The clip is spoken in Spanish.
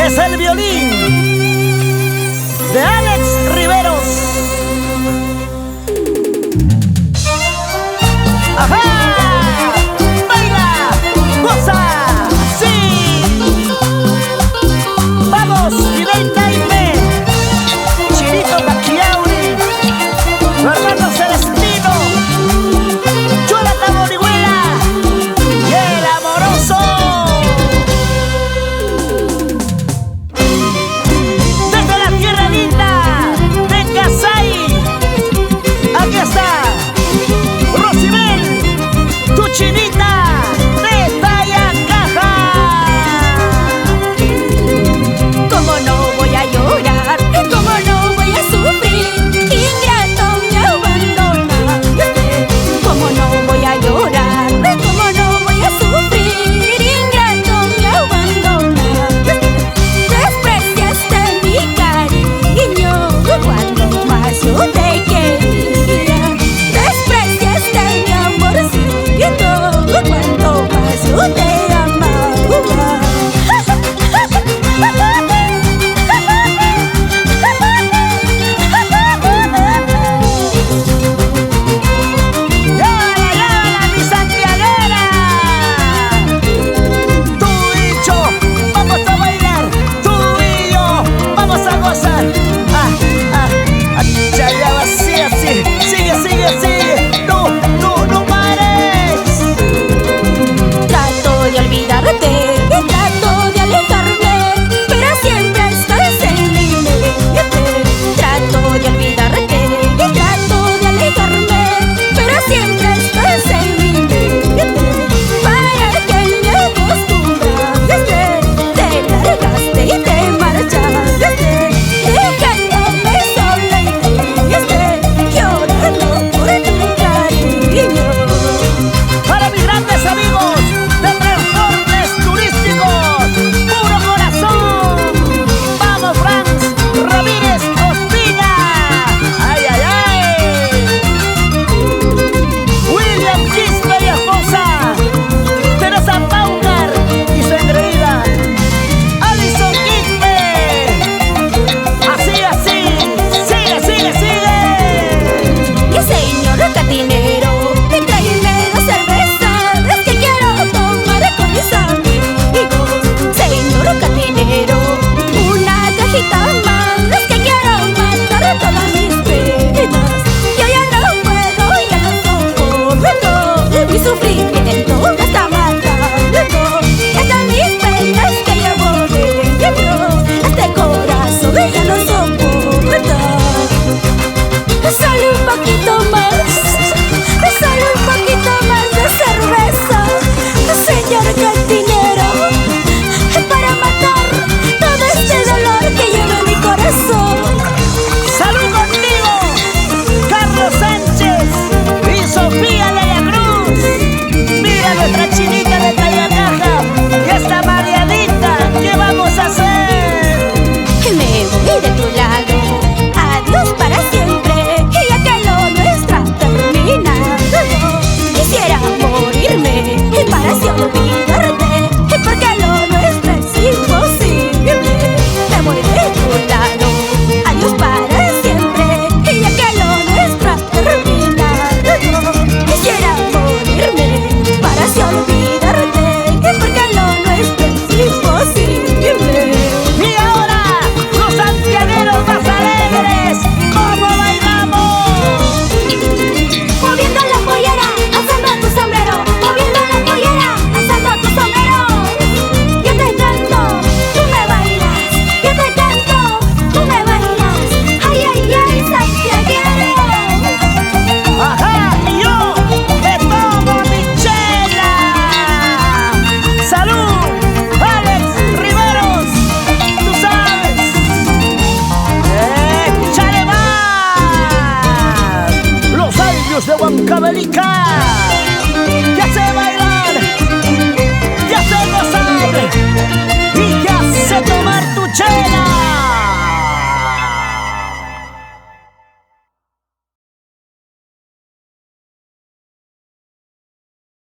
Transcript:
Es el violín de Alex Riveros. ¡Ajá! ¡Baila! ¡Goza! ¡Sí! ¡Vamos! ¡Fidel Jaime! ¡Chirito Maquiauri! ¡Fernando Celestino! ¡Jonathan Orihuela! ¡Y el amoroso! ¡Desde la tierra linda de Casay! ¡Aquí está! ¡Rosibel! ¡Tu chinita de talla caja! ¿Cómo no voy a llorar? ¿Cómo no voy a sufrir? Ingrato me abandona. ¿Cómo no voy a llorar? ¿Cómo no voy a sufrir? Ingrato me abandona. Despreciaste mi cariño cuando más yo te quería. Despreciaste mi amorcito cuando más yo te amaba. ¡Llévala, mi santiaguera! Tú y yo vamos a bailar, tú y yo vamos a gozar. Chayaba, sigue así, sigue. No pares. Trato de olvidarte, trato de alejarme, pero siempre estás en mi mente. Trato de olvidarte, trato de alejarme, pero siempre estás en mi mente. Para que me acostumbraste, te largaste y te marchaste, dejándome sola y triste, llorando por tu cariño. Para mis grandes amigos de Transportes Turísticos, Puro Corazón. Vamos, Franz Ramírez Ospina. ¡Ay! William Quispe y esposa, Teresa Paucar y su engreída Alison Quispe. Así, sigue. Y señor cantinero, tráeme 2 cervezas, es que quiero tomar con mis amigos. Señor cantinero, una cajita más, es que quiero matar todas mis penas. Yo ya no puedo, ya no soporto, mi sufrimiento me está matando. Estas mis penas que llevo dentro, este corazón ya no soporta. Solo un poquito más, solo un poquito más de cerveza, señor cantinero, para matar todo este dolor que lleva en mi corazón. ¡Salud contigo, Carlos Sánchez y Sofía de la Cruz! Mira nuestra chinita de talla caja y esta Marianita, ¿qué vamos a hacer? Me voy de tu lado, adiós para siempre, ya que lo nuestro ha terminado. Quisiera morirme para así olvidarte, porque lo nuestro es imposible. Me voy de tu lado, adiós para siempre, ya que lo nuestro ha terminado. Quisiera morirme para así olvidarte, porque lo nuestro es imposible. Y ahora, los santiagueros más alegres, ¿cómo bailamos? Moviendo la pollera, alzando tu sombrero. Moviendo la pollera, alzando tu sombrero. Yo te canto, tú me bailas. Yo te canto, tú me bailas. Ay, santiaguero. Ajá, y yo me tomo mi chela. ¡Salud! ¡Alex Riveros! ¡Tú sabes! ¡Échale más! Los años de Huancavelica.